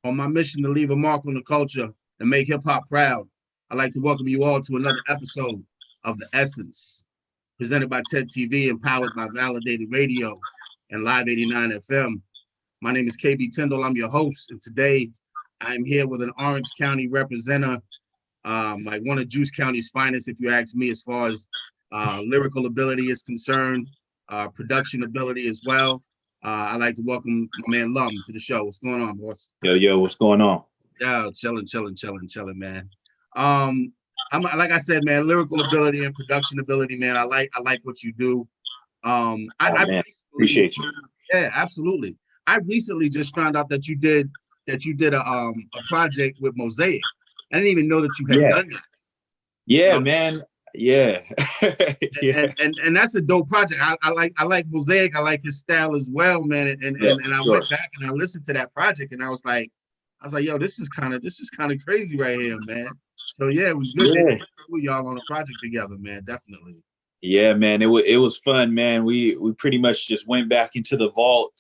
On my mission to leave a mark on the culture and make hip hop proud, I'd like to welcome you all to another episode of The Essence, presented by TED TV and powered by Validated Radio and Live 89 FM. My name is KB Tyndall. I'm your host, and today I'm here with an Orange County representative, like one of Juice County's finest, if you ask me, as far as lyrical ability is concerned, production ability as well. I'd like to welcome my man LuMm to the show. What's going on, boss? Yo, what's going on? Yeah, chilling, man. I'm like I said, man, lyrical ability and production ability, man. I like what you do. I Man, appreciate you. Yeah, absolutely. I recently just found out that you did a project with Mosaic. I didn't even know that you had done that. Yeah, man. Yeah. Yeah. And that's a dope project. I like Mosaic. I like his style as well, man. And I went back and I listened to that project and I was like, yo, this is kind of crazy right here, man. So yeah, it was good to put y'all on a project together, man. Definitely. Yeah, man. It was fun, man. We pretty much just went back into the vault,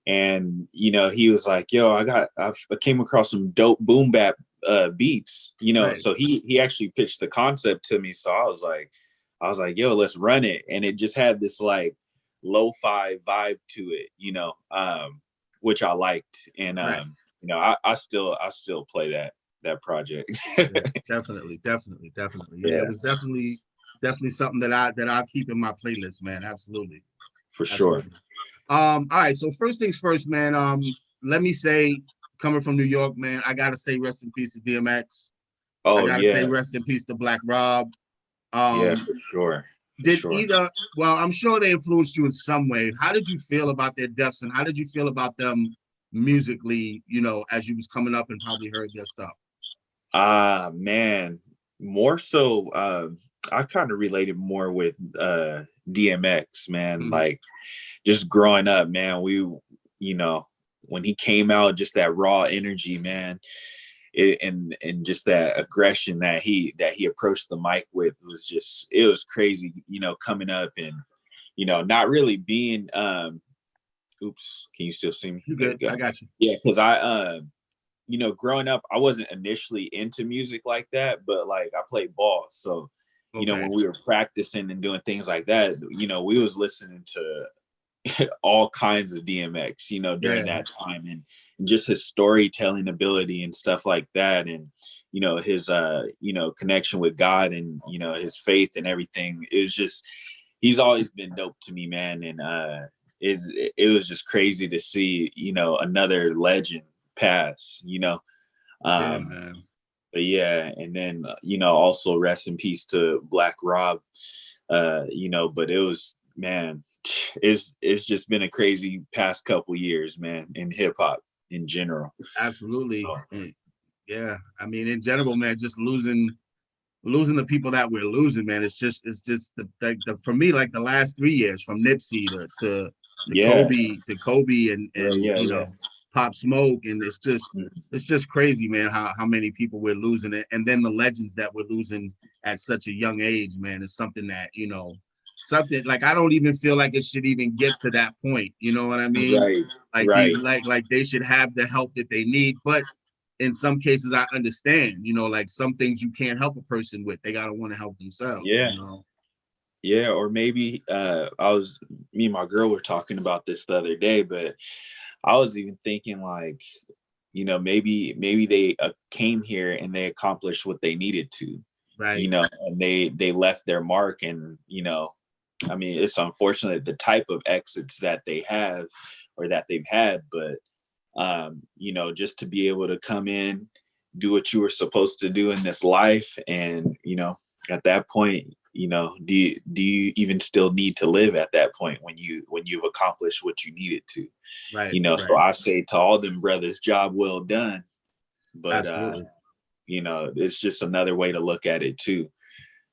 and he was like, "Yo, I came across some dope boom bap beats." Right. So he actually pitched the concept to me. So I was like, "Yo, let's run it," and it just had this like lo-fi vibe to it, which I liked, and right. I still play that project. Yeah, definitely. Yeah, it was definitely something that I'll keep in my playlist, man. Absolutely. For sure. All right. So first things first, man. Let me say, coming from New York, man, I gotta say rest in peace to DMX. I gotta say rest in peace to Black Rob. Yeah, for sure. Well, I'm sure they influenced you in some way. How did you feel about their deaths, and how did you feel about them musically, as you was coming up and probably heard their stuff? Man, more so, I kind of related more with DMX, man. Mm-hmm. Like just growing up, man, when he came out, just that raw energy, man, and just that aggression that he approached the mic with it was crazy, coming up and not really being oops, can you still see me? You good? I got you. Yeah, because I growing up, I wasn't initially into music like that, but like I played ball. So, when we were practicing and doing things like that, we was listening to all kinds of DMX, during that time, and just his storytelling ability and stuff like that. And, his, connection with God and, his faith and everything. It was just, he's always been dope to me, man. And it was just crazy to see, another legend pass, Man. But yeah, and then also rest in peace to Black Rob, but it was, man, it's just been a crazy past couple years, man, in hip hop in general. Absolutely. Yeah, I mean, in general, man, just losing the people that we're losing, man. It's just the for me, like the last 3 years, from Nipsey to Kobe and Pop Smoke, and it's just crazy, man, how many people we're losing it, and then the legends that we're losing at such a young age, man, is something that something like I don't even feel like it should even get to that point. You know what I mean? Right. Like they should have the help that they need, but in some cases I understand. Like some things you can't help a person with; they gotta want to help themselves. Yeah. Yeah, or maybe me and my girl were talking about this the other day, but I was even thinking like, maybe they came here and they accomplished what they needed to, right? And they left their mark. And, I mean, it's unfortunate the type of exits that they have or that they've had, but, just to be able to come in, do what you were supposed to do in this life. And, at that point, do you even still need to live at that point when you've accomplished what you needed to, right? So I say to all them brothers, job well done. But absolutely. It's just another way to look at it too.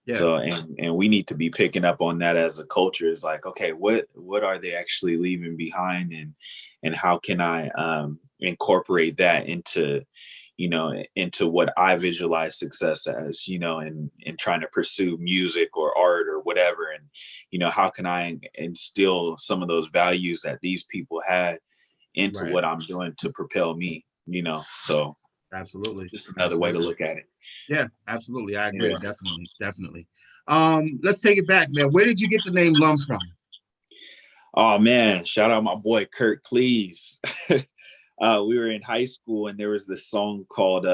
Yeah. So and we need to be picking up on that as a culture. It's like, okay, what are they actually leaving behind, and how can I incorporate that into what I visualize success as, and trying to pursue music or art or whatever. And, how can I instill some of those values that these people had into what I'm doing to propel me? So Absolutely. just another way to look at it. Yeah, absolutely. I agree. Yeah. Definitely. Let's take it back, man. Where did you get the name LuMm from? Oh man, shout out my boy Kurt Cleese. We were in high school and there was this song called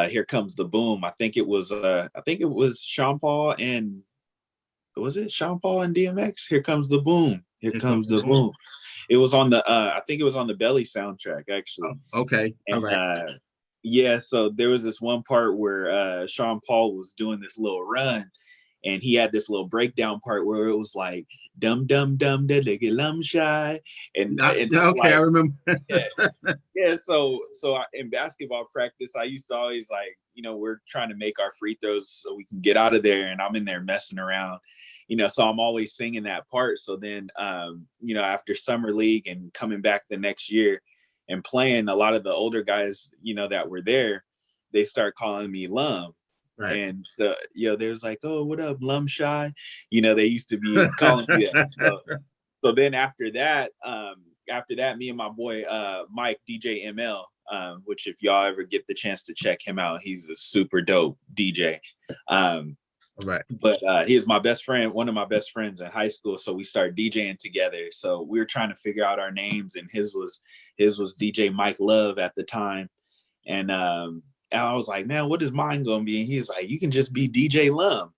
Here Comes the Boom. I think it was Sean Paul and was it Sean Paul and DMX? Here Comes the Boom. Here comes the boom. It was on the I think it was on the Belly soundtrack actually. Oh, okay. All right. Yeah, so there was this one part where Sean Paul was doing this little run and he had this little breakdown part where it was like dum dum dum da diggy LuMm shy and it's okay, like, I remember. yeah. So in basketball practice, I used to always like, we're trying to make our free throws so we can get out of there, and I'm in there messing around, so I'm always singing that part. So then, after summer league and coming back the next year and playing, a lot of the older guys, that were there, they start calling me LuMm. Right. And so, there's like, oh, what up, LuMm shy? They used to be calling me that. So then after that, me and my boy Mike, DJ ML, which if y'all ever get the chance to check him out, he's a super dope DJ. Right. But he is my best friend, one of my best friends in high school. So we started DJing together. So we were trying to figure out our names, and his was DJ Mike Love at the time. And I was like, man, what is mine gonna be? And he's like, you can just be DJ LuMm,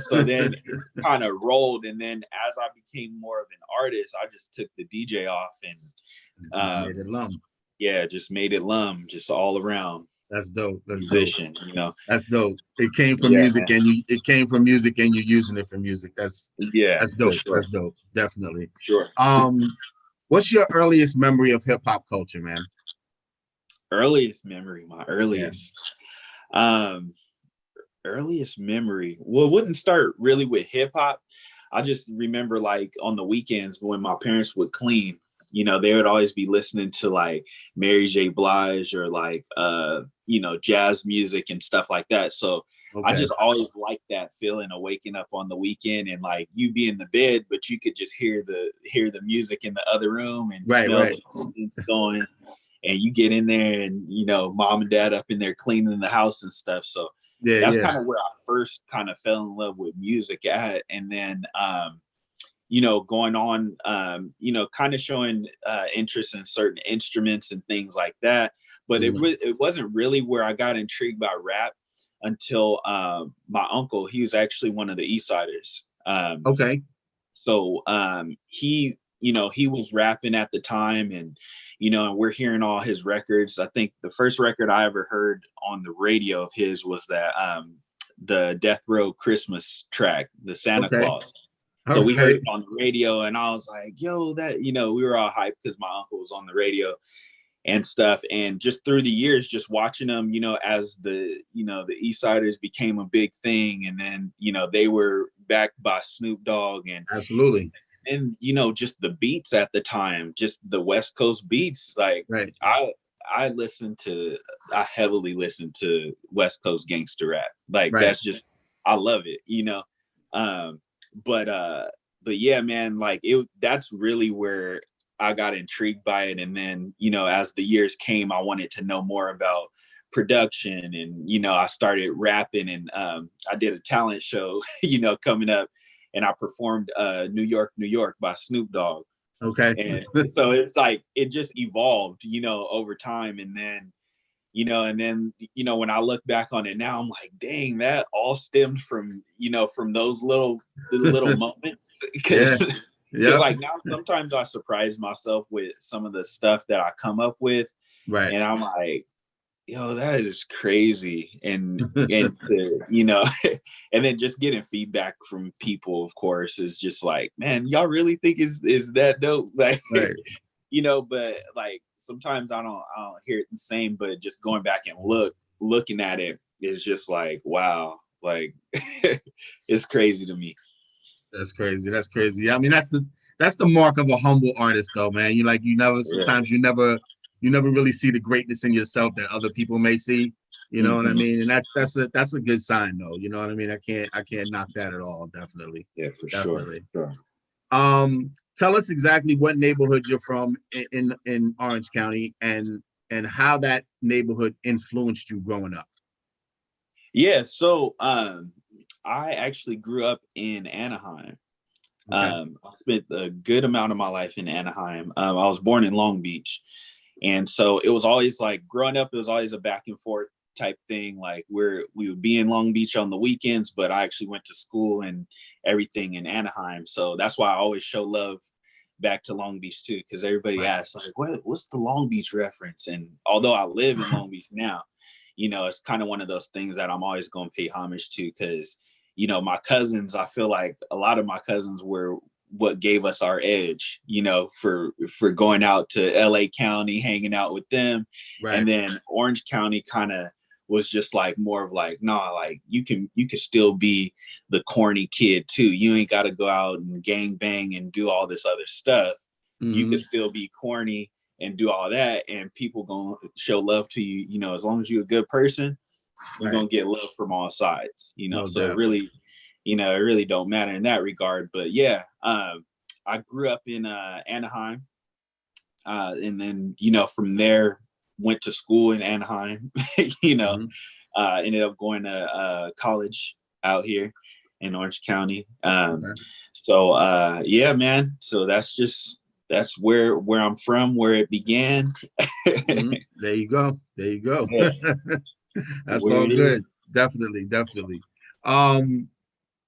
so then it kind of rolled. And then as I became more of an artist, I just took the DJ off and made it LuMm. Yeah, just made it LuMm, just all around. That's dope. That's musician, dope. That's dope. It came from music, man. And it came from music, and you're using it for music. That's dope. Sure. That's dope. Definitely. Sure. What's your earliest memory of hip hop culture, man? Earliest memory, my earliest. Earliest memory. Well, it wouldn't start really with hip hop. I just remember like on the weekends when my parents would clean, they would always be listening to like Mary J Blige or like jazz music and stuff like that. So I just always liked that feeling of waking up on the weekend and like you be in the bed, but you could just hear the music in the other room and smell the going. And you get in there and, mom and dad up in there cleaning the house and stuff. So that's kind of where I first kind of fell in love with music at. And then, going on, kind of showing interest in certain instruments and things like that. But it wasn't really where I got intrigued by rap until my uncle, he was actually one of the Eastsidaz. So he was rapping at the time and, and we're hearing all his records. I think the first record I ever heard on the radio of his was that the Death Row Christmas track, the Santa Claus. So we heard it on the radio and I was like, yo, that, we were all hyped because my uncle was on the radio and stuff. And just through the years, just watching them, as the Eastsidaz became a big thing. And then, they were backed by Snoop Dogg and absolutely. And, just the beats at the time, just the West Coast beats, like I heavily listen to West Coast gangster rap. Like that's just, I love it, but yeah, man, like that's really where I got intrigued by it. And then, as the years came, I wanted to know more about production and, I started rapping and I did a talent show, coming up. And I performed New York, New York by Snoop Dogg. And so it's like, it just evolved, over time. And then, when I look back on it now, I'm like, dang, that all stemmed from, from those little moments. Because like now sometimes I surprise myself with some of the stuff that I come up with. Right. And I'm like, yo, that is crazy. And to, and then just getting feedback from people, of course, is just like, man, y'all really think is that dope? Like, but like sometimes I don't hear it the same, but just going back and looking at it is just like, wow, like it's crazy to me. That's crazy. That's crazy. I mean, that's the mark of a humble artist though, man. Sometimes you never really see the greatness in yourself that other people may see. You know what I mean? And that's a good sign though. You know what I mean? I can't knock that at all. Definitely. Yeah, for sure. Tell us exactly what neighborhood you're from in Orange County and and how that neighborhood influenced you growing up. Yeah, so I actually grew up in Anaheim. Okay. I spent a good amount of my life in Anaheim. I was born in Long Beach. And so it was always like growing up, it was always a back and forth type thing. Like we would be in Long Beach on the weekends, but I actually went to school and everything in Anaheim. So that's why I always show love back to Long Beach too, because everybody asks like, what's the Long Beach reference? And although I live in Long Beach now, it's kind of one of those things that I'm always going to pay homage to, because my cousins, I feel like a lot of my cousins were what gave us our edge, for going out to LA County, hanging out with them. Right. And then Orange County kind of was just like more of like, nah, like you can still be the corny kid too. You ain't got to go out and gang bang and do all this other stuff. Mm-hmm. You can still be corny and do all that, and people gonna show love to you, as long as you're a good person, you're gonna get love from all sides, No so doubt. it really, it really don't matter in that regard. But yeah, I grew up in Anaheim, and then from there went to school in Anaheim. Mm-hmm. Ended up going to college out here in Orange County. So yeah, man. So that's where I'm from, where it began. Mm-hmm. There you go. Yeah. That's where all good. Definitely.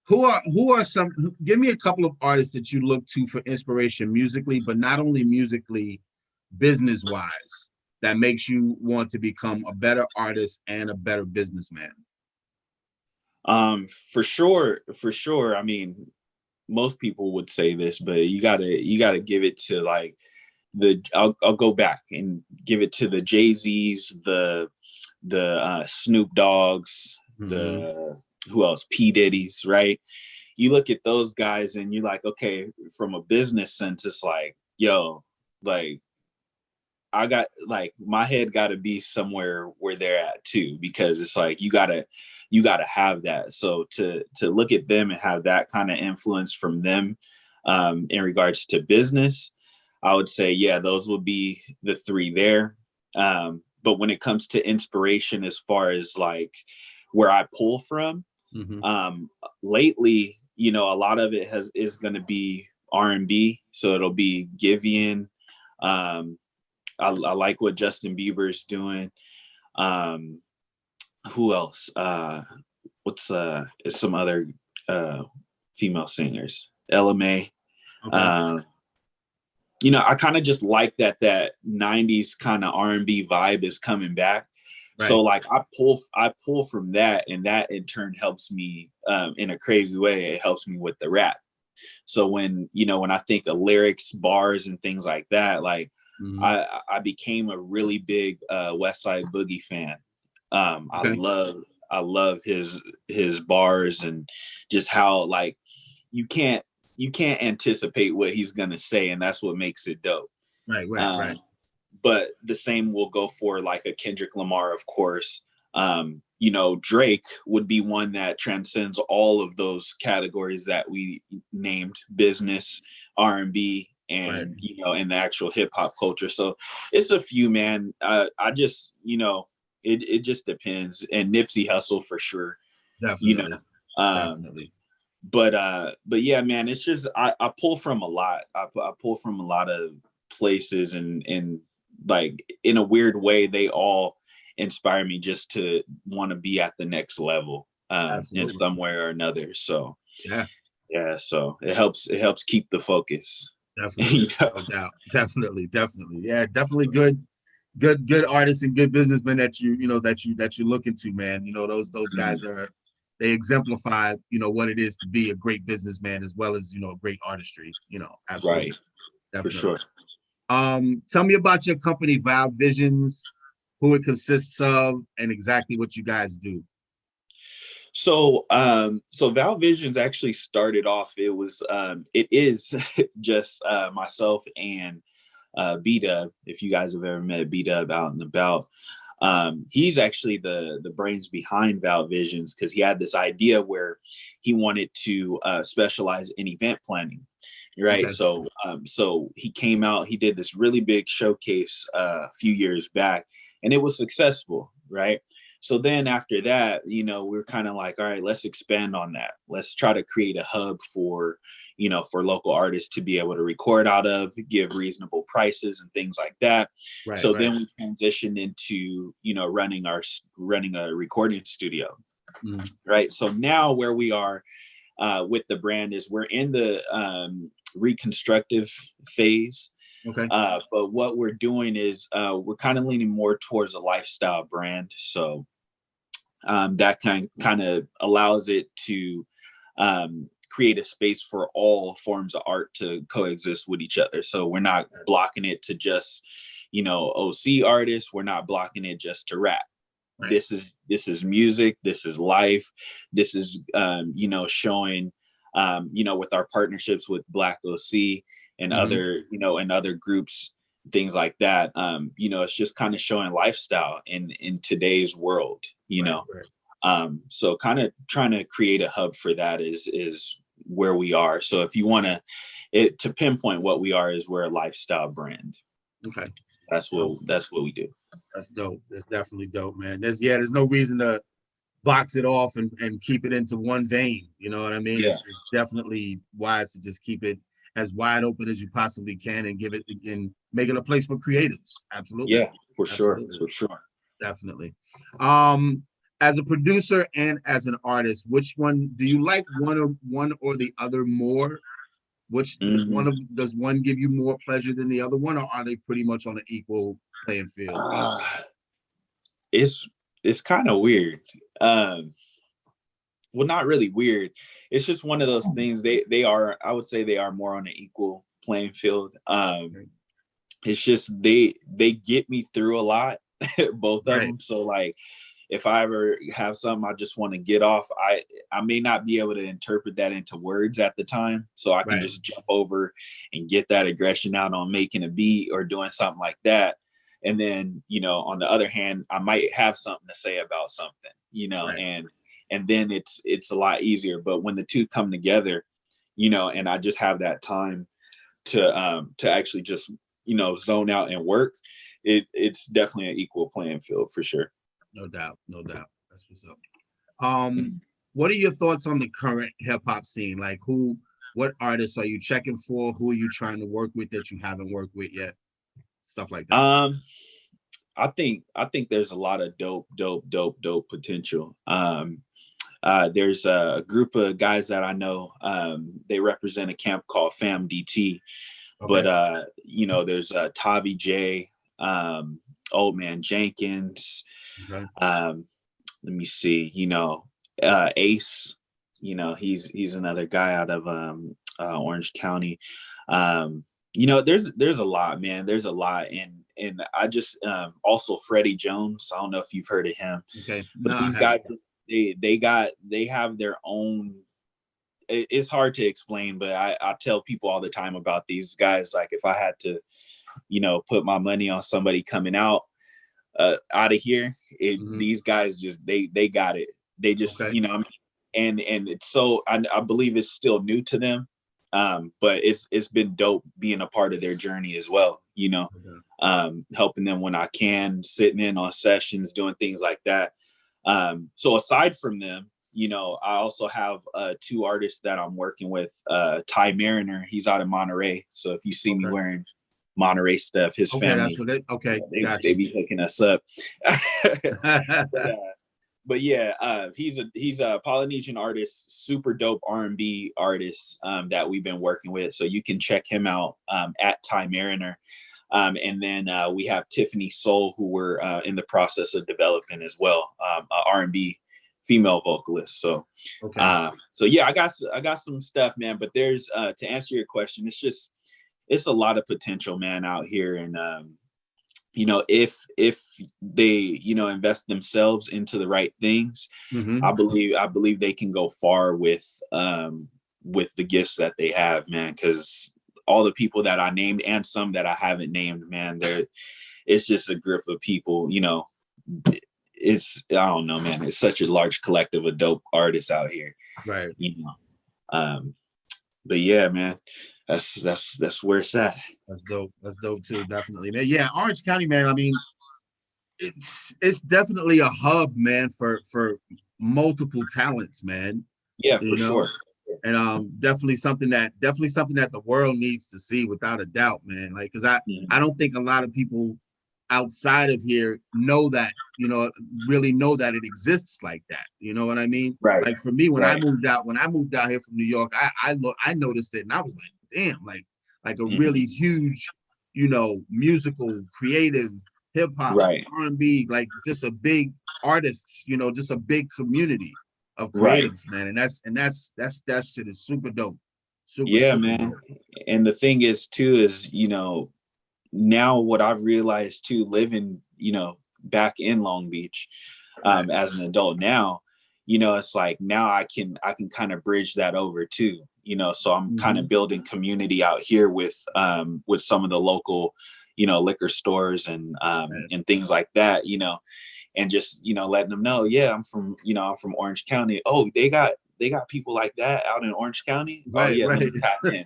Who are some, give me a couple of artists that you look to for inspiration musically, but not only musically, business wise, that makes you want to become a better artist and a better businessman? For sure. I mean, most people would say this, but you gotta give it to like I'll go back and give it to the Jay-Z's, the Snoop Dogg's, mm-hmm. Who else? P. Diddy's, right? You look at those guys and you're like, okay, from a business sense, it's like, yo, like I got like my head got to be somewhere where they're at too, because it's like you gotta have that. So to look at them and have that kind of influence from them in regards to business, I would say, yeah, those would be the three there. But when it comes to inspiration, as far as like where I pull from, mm-hmm. Lately, a lot of it is going to be R&B. So it'll be Giveon. I like what Justin Bieber's doing. Who else? Is some other female singers? LuMm. Okay. I kind of just like that 90s kind of R&B vibe is coming back. Right. So like I pull from that, and that in turn helps me in a crazy way. It helps me with the rap. So when I think of lyrics, bars, and things like that, like mm-hmm. I became a really big West Side Boogie fan. Okay. I love his bars, and just how like you can't anticipate what he's gonna say, and that's what makes it dope. Right. But the same will go for like a Kendrick Lamar, of course. Drake would be one that transcends all of those categories that we named: business, R&B, and right. In the actual hip hop culture. So it's a few, man. I just it just depends. And Nipsey Hussle for sure. Definitely. Definitely. But yeah, man, it's just I pull from a lot. I pull from a lot of places, and like in a weird way, they all inspire me just to want to be at the next level in some way or another. So yeah. So it helps keep the focus. Definitely, no doubt. Definitely. Yeah, definitely good artists and good businessmen that you look into, man. Those guys are. They exemplify, what it is to be a great businessman as well as, great artistry, absolutely. Right. Definitely. For sure. Tell me about your company, Vowed Visions, who it consists of, and exactly what you guys do. So Vowed Visions actually started off, it is just myself and B-Dub. If you guys have ever met B-Dub out and about. He's actually the brains behind Vowed Visions, because he had this idea where he wanted to specialize in event planning, right? Okay. So he came out, he did this really big showcase a few years back, and it was successful, right? So then after that, we're kind of like, all right, let's expand on that. Let's try to create a hub for, for local artists to be able to record out of, give reasonable prices and things like that. Right. So Right. then we transitioned into, running a recording studio, right? So now where we are with the brand is we're in the reconstructive phase. Okay. But what we're doing is we're kind of leaning more towards a lifestyle brand. So that kind of allows it to create a space for all forms of art to coexist with each other. So we're not blocking it to just, OC artists. We're not blocking it just to rap. Right. This is music. This is life. This is, showing, with our partnerships with Black OC and other, and other groups, things like that. It's just kind of showing lifestyle in today's world, Right. So kind of trying to create a hub for that is where we are. So if you want to pinpoint what we are, is we're a lifestyle brand. Okay. That's what we do. That's dope. That's definitely dope, man. There's no reason to box it off and keep it into one vein. You know what I mean? Yeah. It's definitely wise to just keep it as wide open as you possibly can and give it and make it a place for creatives. Absolutely. Yeah, for sure. For sure. Definitely. As a producer and as an artist, which one do you like, one or the other more? Which does one give you more pleasure than the other one, or are they pretty much on an equal playing field? It's kind of weird. Well, not really weird. It's just one of those things. They are, I would say, they are more on an equal playing field. It's just they get me through a lot, both of them. So like, if I ever have something I just want to get off, I may not be able to interpret that into words at the time. So I can just jump over and get that aggression out on making a beat or doing something like that. And then, on the other hand, I might have something to say about something, and then it's a lot easier. But when the two come together, and I just have that time to actually just, zone out and work, it's definitely an equal playing field for sure. No doubt. That's what's up. What are your thoughts on the current hip hop scene? Like what artists are you checking for? Who are you trying to work with that you haven't worked with yet? Stuff like that. I think there's a lot of dope potential. There's a group of guys that I know. They represent a camp called Fam DT. Okay. But there's Tavi J, Old Man Jenkins. Okay. Let me see, Ace, he's another guy out of Orange County. There's a lot, man. There's a lot. And I just also Freddie Jones. I don't know if you've heard of him. Okay. But these guys, they have their own. It's hard to explain, but I tell people all the time about these guys. Like if I had to, put my money on somebody coming out of here, these guys just they got it. They just and it's so I believe it's still new to them, but it's been dope being a part of their journey as well. Helping them when I can, sitting in on sessions, doing things like that. So aside from them, I also have 2 artists that I'm working with. Ty Mariner, he's out of Monterey. So if you see me wearing Monterey stuff, his family, that's they be hooking us up. But yeah, he's a Polynesian artist, super dope R&B artist that we've been working with. So you can check him out at Ty Mariner. And then we have Tiffany Soul, who we're in the process of developing as well, R&B female vocalist. So so yeah, I got some stuff, man. But there's to answer your question, it's a lot of potential, man, out here. And if they invest themselves into the right things, I believe they can go far with the gifts that they have, man. Because all the people that I named and some that I haven't named, man, it's just a group of people. I don't know, man. It's such a large collective of dope artists out here, right? But yeah, man, that's where it's at. That's dope. That's dope too, definitely, man. Yeah, Orange County, man. I mean, it's definitely a hub, man, for multiple talents, man. Yeah, You for know, sure. and definitely something that the world needs to see without a doubt, man. Like, because I don't think a lot of people outside of here know that, really know that it exists like that. You know what I mean? Right. Like for me, when I Right. moved out here from New York, I noticed it and I was like, damn, like a really huge, musical, creative, hip hop, Right. R&B, like just a big artists, just a big community of Right. creatives, man. And that shit is super dope. Yeah, Super man. dope. And the thing is too is, now what I've realized too, living, back in Long Beach, as an adult now, it's like now I can kind of bridge that over too, so I'm kind of building community out here with some of the local, liquor stores and things like that, and just, letting them know, yeah, I'm from Orange County. Oh, they got people like that out in Orange County. Oh Right, yeah, let right. me tap in,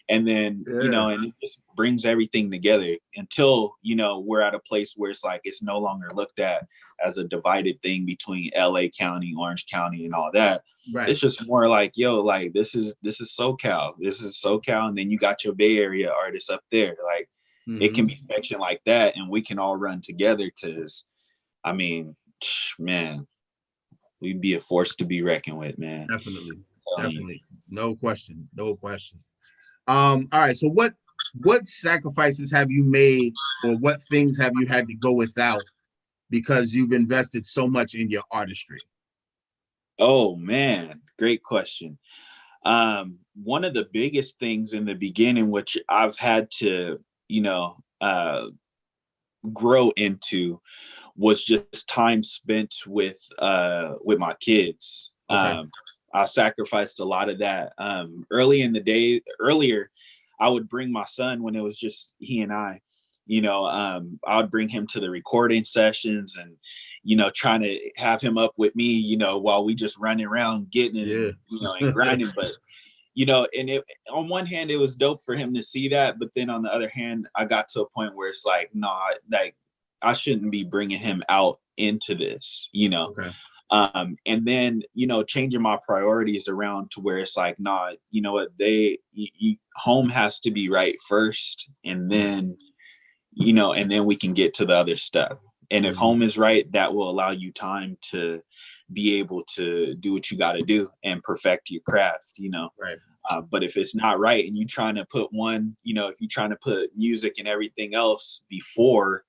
and then, Yeah. and it just brings everything together until, we're at a place where it's like, it's no longer looked at as a divided thing between LA County, Orange County and all that. Right. It's just more like, yo, like this is SoCal. This is SoCal. And then you got your Bay Area artists up there. Like it can be section like that and we can all run together because I mean, man, we'd be a force to be reckoned with, man. Definitely. Definitely. No question. No question. All right. So what sacrifices have you made or what things have you had to go without because you've invested so much in your artistry? Oh man, great question. One of the biggest things in the beginning, which I've had to, grow into was just time spent with my kids. Okay. I sacrificed a lot of that. Earlier, I would bring my son when it was just he and I, I would bring him to the recording sessions and, trying to have him up with me, while we just running around getting it, and grinding. But, and it, on one hand, it was dope for him to see that. But then on the other hand, I got to a point where it's like, no, like I shouldn't be bringing him out into this, Okay. And then, changing my priorities around to where it's like, nah, you know what, home has to be right first. And then, and then we can get to the other stuff. And if home is right, that will allow you time to be able to do what you got to do and perfect your craft, Right. But if it's not right and you're trying to put if you're trying to put music and everything else before,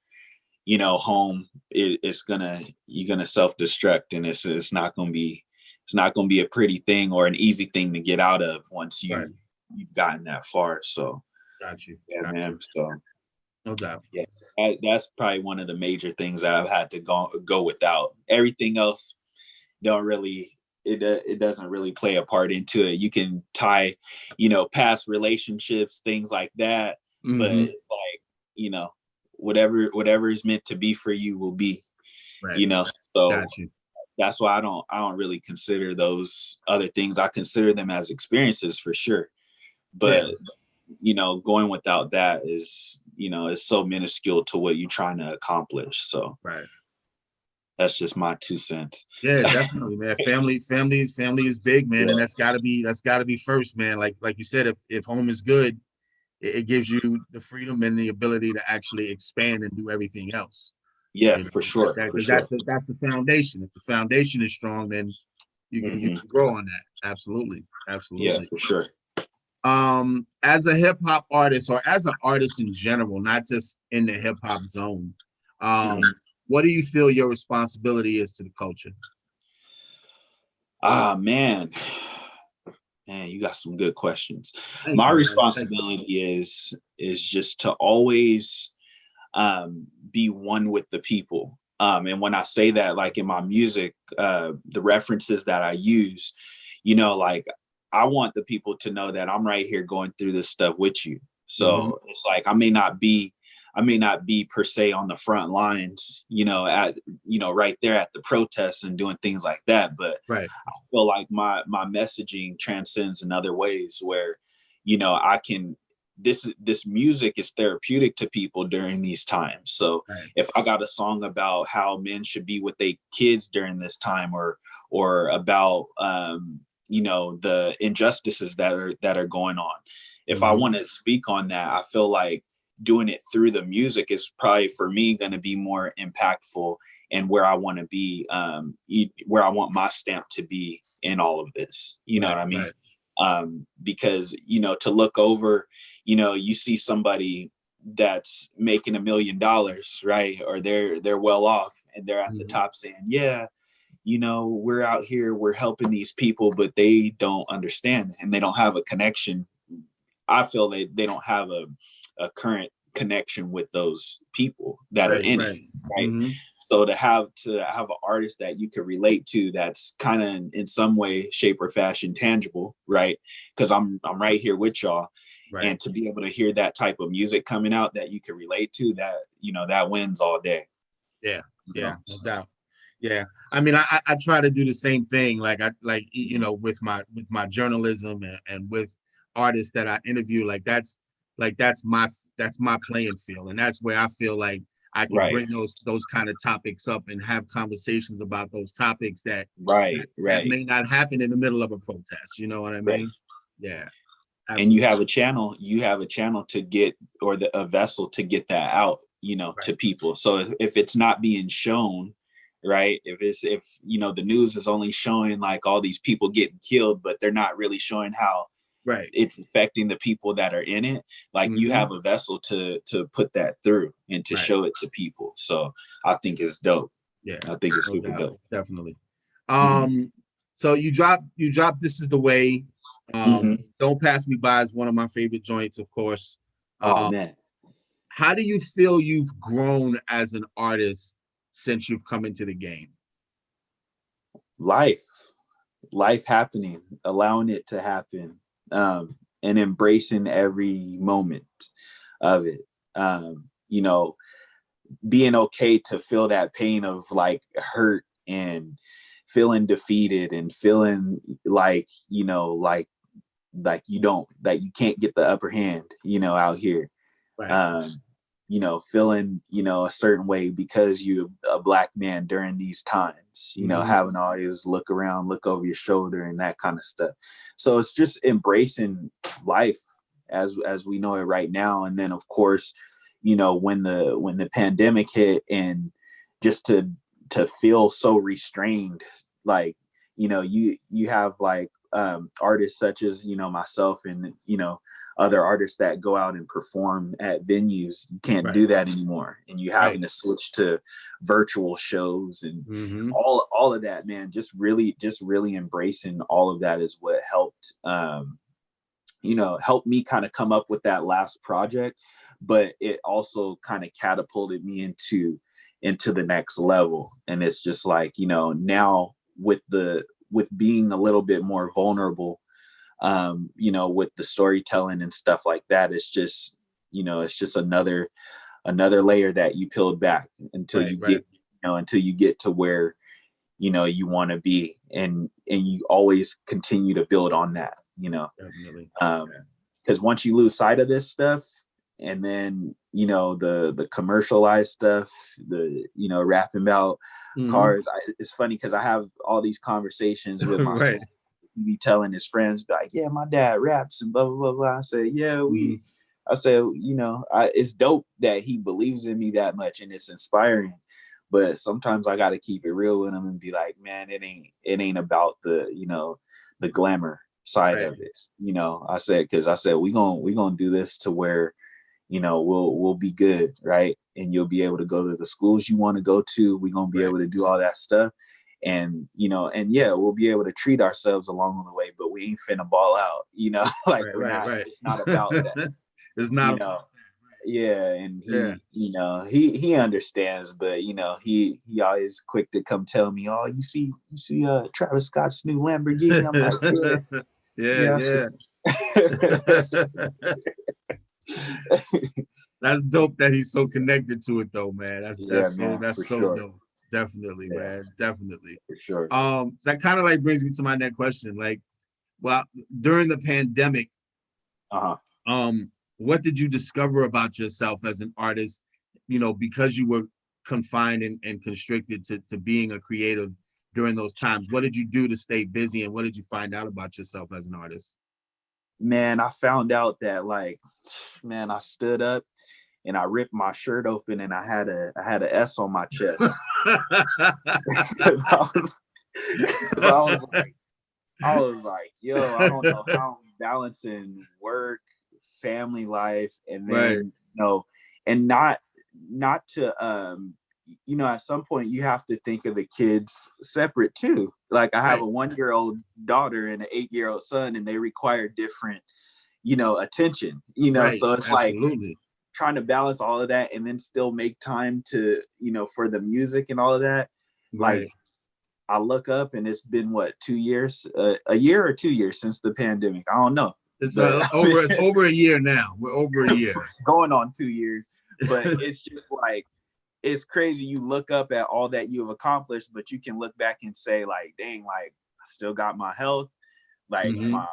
home, you're gonna self-destruct, and it's not gonna be a pretty thing or an easy thing to get out of once you've gotten that far. So Got you. yeah, Got man. you. So No doubt. yeah, that's probably one of the major things that I've had to go without. Everything else it doesn't really play a part into it. You can tie, past relationships, things like that, but it's like, whatever is meant to be for you will be, Right. so Got you. that's why I don't really consider those other things. I consider them as experiences for sure, but going without that is so minuscule to what you're trying to accomplish. So Right. that's just my 2 cents. Yeah, definitely, man. Family is big, man, and that's gotta be first, man. Like you said, if home is good, it gives you the freedom and the ability to actually expand and do everything else. Yeah, for sure. Because that's the foundation. If the foundation is strong, then you can grow on that. Absolutely. Yeah, for sure. As a hip hop artist or as an artist in general, not just in the hip hop zone, what do you feel your responsibility is to the culture? Man, you got some good questions. Thank My you, responsibility is just to always be one with the people. And when I say that, like in my music, the references that I use, like I want the people to know that I'm right here going through this stuff with you. So it's like I may not be per se on the front lines, right there at the protests and doing things like that. But I feel like my messaging transcends in other ways where, I can, this music is therapeutic to people during these times. So if I got a song about how men should be with their kids during this time, or about the injustices that are going on, if I want to speak on that, I feel like doing it through the music is probably for me going to be more impactful, and where I want to be, where I want my stamp to be in all of this. You know what I mean? Because, to look over, you see somebody that's making $1 million, right? Or they're well off, and they're at the top saying, yeah, we're out here, we're helping these people, but they don't understand, and they don't have a connection. I feel they don't have a current connection with those people that are in it, right? So to have an artist that you can relate to, that's kind of in some way, shape, or fashion tangible, right? Because I'm right here with y'all, and to be able to hear that type of music coming out that you can relate to, that that wins all day. Yeah, no doubt. Yeah, I mean, I try to do the same thing, like with my journalism and with artists that I interview, that's my playing field, and that's where I feel like I can bring those kind of topics up and have conversations about those topics that may not happen in the middle of a protest. You know what I mean? Yeah. Absolutely. And you have a channel to get, or a vessel to get that out, to people. So if it's not being shown, right? If the news is only showing like all these people getting killed, but they're not really showing how it's affecting the people that are in it, like you have a vessel to put that through and to show it to people. So I think it's dope. Yeah, I think it's super dope. Definitely. So you dropped This Is the Way. Don't Pass Me By is one of my favorite joints, of course. Man, how do you feel you've grown as an artist since you've come into the game? Life happening, allowing it to happen, and embracing every moment of it. Being okay to feel that pain of like hurt and feeling defeated and feeling like, like you can't get the upper hand, out here. Feeling, a certain way because you're a Black man during these times, having to always look around, look over your shoulder and that kind of stuff. So it's just embracing life as we know it right now. And then of course, when the pandemic hit, and just to feel so restrained, like, you have like artists such as, myself and, other artists that go out and perform at venues. You can't do that anymore. And you having to switch to virtual shows and all of that, man. Just really embracing all of that is what helped, helped me kind of come up with that last project. But it also kind of catapulted me into the next level. And it's just like, now with being a little bit more vulnerable, with the storytelling and stuff like that, it's just, it's just another layer that you peeled back until you get to where, you want to be, and you always continue to build on that, Definitely. Because once you lose sight of this stuff, and then, the commercialized stuff, rapping about cars, it's funny because I have all these conversations with my son. Be telling his friends like, yeah, my dad raps and blah blah blah blah. I say, yeah, I say, it's dope that he believes in me that much, and it's inspiring. But sometimes I got to keep it real with him and be like, man, it ain't about the the glamour side of it. I said we gonna do this to where, we'll be good, right? And you'll be able to go to the schools you want to go to. We're gonna be able to do all that stuff. And, we'll be able to treat ourselves along the way, but we ain't finna ball out, like it's not about that. It's not, and he understands, but he always quick to come tell me, oh, you see Travis Scott's new Lamborghini. I'm like, yeah. That's dope that he's so connected to it though, man. That's so dope. Definitely, man. Definitely. For sure. So that kind of like brings me to my next question. Like, well, during the pandemic, What did you discover about yourself as an artist, because you were confined and constricted to being a creative during those times? What did you do to stay busy, and what did you find out about yourself as an artist? Man, I found out that I stood up and I ripped my shirt open and I had a S on my chest. 'Cause I was like, yo, I don't know how I'm balancing work, family life, and then and not to at some point you have to think of the kids separate too. Like I have a 1-year-old daughter and an 8-year-old son, and they require different, attention, so it's absolutely. like trying to balance all of that and then still make time to, for the music and all of that. Like I look up and it's been what, 2 years, a year or 2 years since the pandemic. I don't know. It's over a year now. We're over a year. Going on 2 years. But it's just like, it's crazy. You look up at all that you have accomplished, but you can look back and say like, dang, like I still got my health. Like my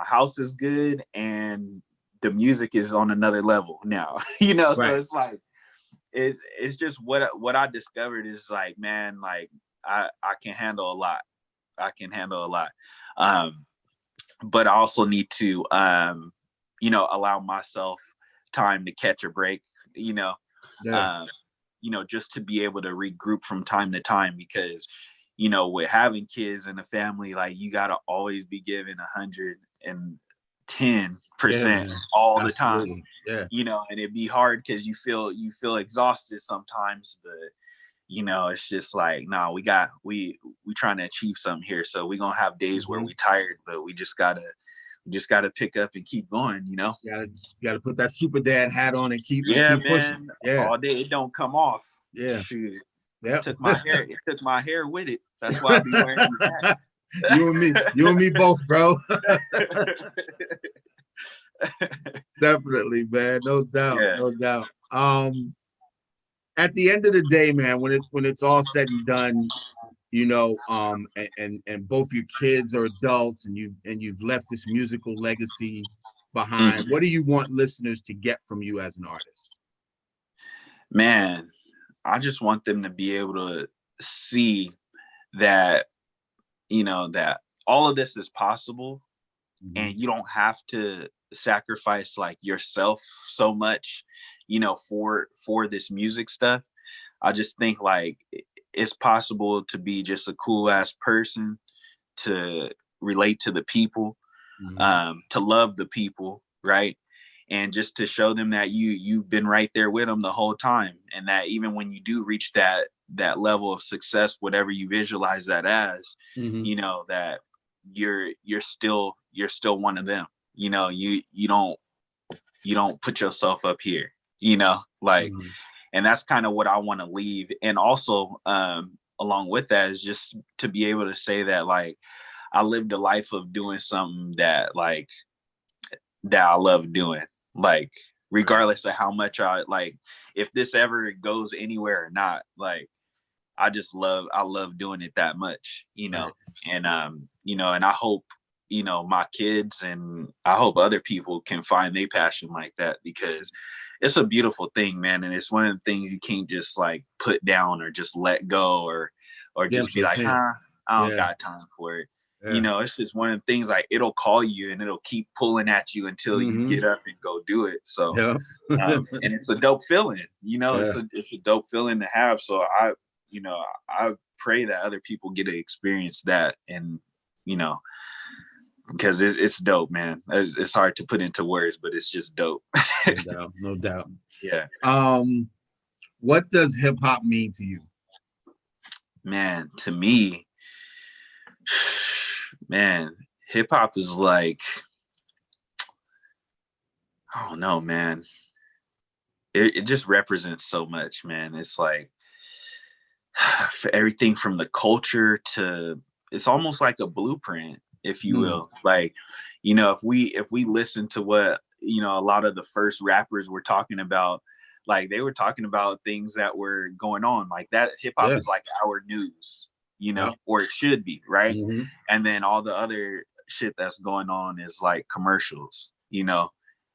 house is good and the music is on another level now, so it's like, it's just what I discovered is like, man, like I can handle a lot. But I also need to, allow myself time to catch a break, just to be able to regroup from time to time, because, with having kids and a family, like you got to always be giving 110% all the time, and it'd be hard because you feel exhausted sometimes, but it's just like, no, we trying to achieve something here. So we're going to have days where we tired, but we just gotta pick up and keep going, You gotta put that super dad hat on and keep pushing. All day, it don't come off. Yeah. Shoot. Yeah. It took my hair with it. That's why I be wearing that. You and me both, bro. Definitely, man. No doubt. No doubt. At the end of the day, man, when it's all said and done, and both your kids are adults and you've left this musical legacy behind, what do you want listeners to get from you as an artist? Man, I just want them to be able to see that, that all of this is possible, and you don't have to sacrifice like yourself so much, for this music stuff. I just think like it's possible to be just a cool ass person, to relate to the people, to love the people, right? And just to show them that you've been right there with them the whole time, and that even when you do reach that level of success, whatever you visualize that as, that you're still one of them. You don't put yourself up here, and that's kind of what I want to leave. And also, along with that, is just to be able to say that like I lived a life of doing something that I love doing, like regardless of how much I like, if this ever goes anywhere or not, like I love doing it that much, and and I hope, my kids, and I hope other people can find their passion like that, because it's a beautiful thing, man. And it's one of the things you can't just like put down or just let go, or just be like, I don't got time for it. It's just one of the things, like it'll call you and it'll keep pulling at you until you get up and go do it. So, and it's a dope feeling, it's a dope feeling to have. So I pray that other people get to experience that, and, because it's dope, man. It's hard to put into words, but it's just dope. No doubt. Yeah. What does hip hop mean to you? Man, to me, man, hip hop is like, I don't know, man. It just represents so much, man. It's like for everything from the culture to, it's almost like a blueprint, if you will. Like, if we listen to what, a lot of the first rappers were talking about, like they were talking about things that were going on, like that hip hop is like our news, or it should be, right? And then all the other shit that's going on is like commercials, you know,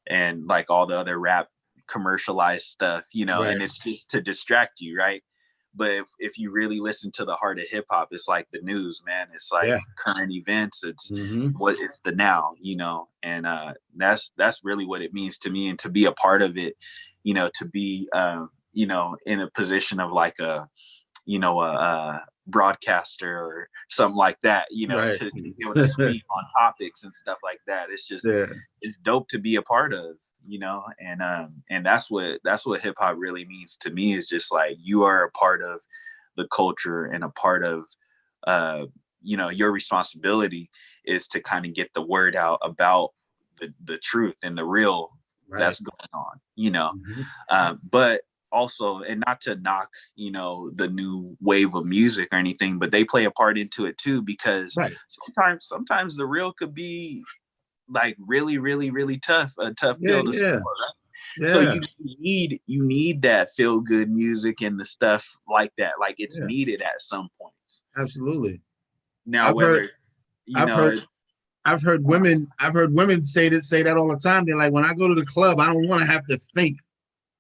and like all the other rap commercialized stuff, you know, Right. and it's just to distract you, right? But if you really listen to the heart of hip hop, it's like the news, man. It's like current events. It's what it's the now, you know, and that's really what it means to me. And to be a part of it, you know, to be you know, in a position of like a, you know, a broadcaster or something like that, you know, to be able to speak on topics and stuff like that. It's just it's dope to be a part of, you know, and that's what hip hop really means to me, is just like you are a part of the culture and a part of you know, your responsibility is to kind of get the word out about the truth and the real that's going on, you know. But also, and not to knock, you know, the new wave of music or anything, but they play a part into it too, because sometimes the real could be like really, really, really tough, a tough pill to swallow, right? So you need that feel good music and the stuff like that. Like it's needed at some points. Absolutely. Now, I've heard women say that all the time. They're like, when I go to the club, I don't want to have to think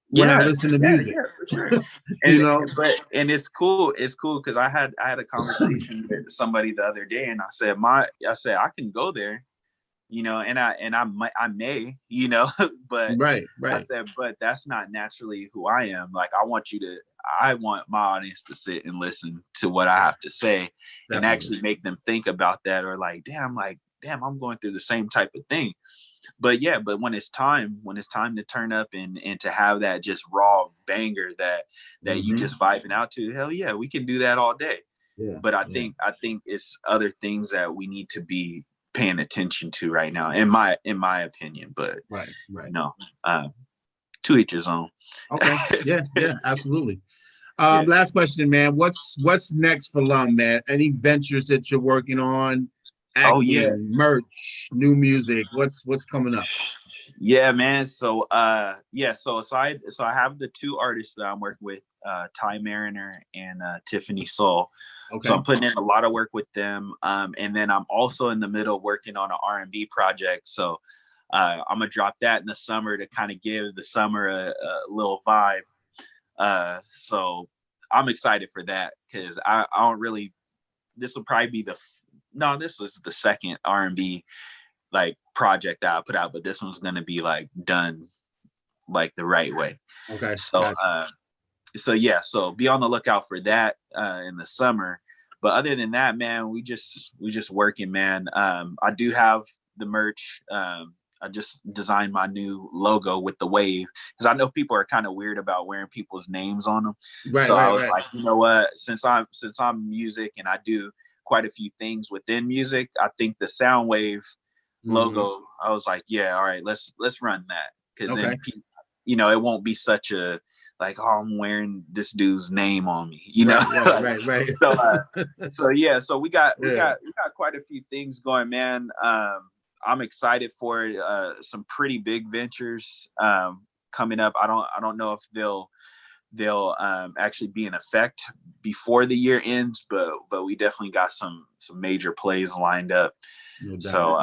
when I listen to music. Yeah, for sure. And, you know, and it's cool. It's cool because I had a conversation with somebody the other day, and I said I can go there, you know, and I may, you know, but I said, but that's not naturally who I am. Like I want my audience to sit and listen to what I have to say and actually make them think about that, or like, damn, I'm going through the same type of thing. But when it's time to turn up and to have that just raw banger that you just vibing out to, hell yeah, we can do that all day. But I think it's other things that we need to be paying attention to right now, in my opinion. But you know, to each his own. Okay. Yeah, absolutely. Last question, man. What's next for LuMm, man? Any ventures that you're working on? Acting, merch, new music. What's coming up? Yeah, man. So I have the two artists that I'm working with, Ty Mariner and Tiffany Soul. Okay. So I'm putting in a lot of work with them. And then I'm also in the middle working on an R&B project. So I'm gonna drop that in the summer to kind of give the summer a little vibe. So I'm excited for that, because I don't really, this will probably be this was the second R&B like project that I put out, but this one's gonna be like done like the right way. Okay. So so be on the lookout for that in the summer. But other than that, man, we just working, man. I do have the merch. I just designed my new logo with the wave, because I know people are kind of weird about wearing people's names on them. I was like, you know what? Since I'm music and I do quite a few things within music, I think the Soundwave logo, I was like, yeah, all right, let's run that, because then you know, it won't be such a like, oh, I'm wearing this dude's name on me, you know. Right. So we got quite a few things going, man. I'm excited for some pretty big ventures coming up. I don't know if they'll actually be in effect before the year ends, but we definitely got some major plays lined up. So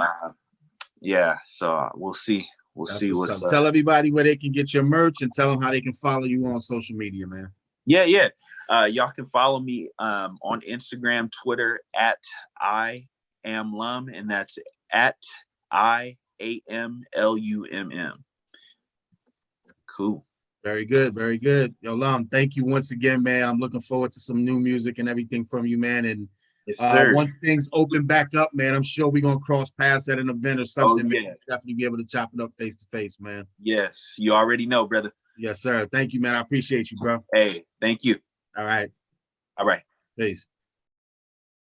so we'll see. What's up. Tell everybody where they can get your merch, and tell them how they can follow you on social media, man. Y'all can follow me on Instagram, Twitter at I am LuMm, and that's at IAMLUMM. Cool. Very good. Yo, LuMm, thank you once again, man. I'm looking forward to some new music and everything from you, man. And yes, sir. Once things open back up, man, I'm sure we're gonna cross paths at an event or something. Man. Definitely be able to chop it up face to face, man. Yes, you already know, brother. Yes, sir. Thank you, man. I appreciate you, bro. Hey, thank you. All right. All right. Peace.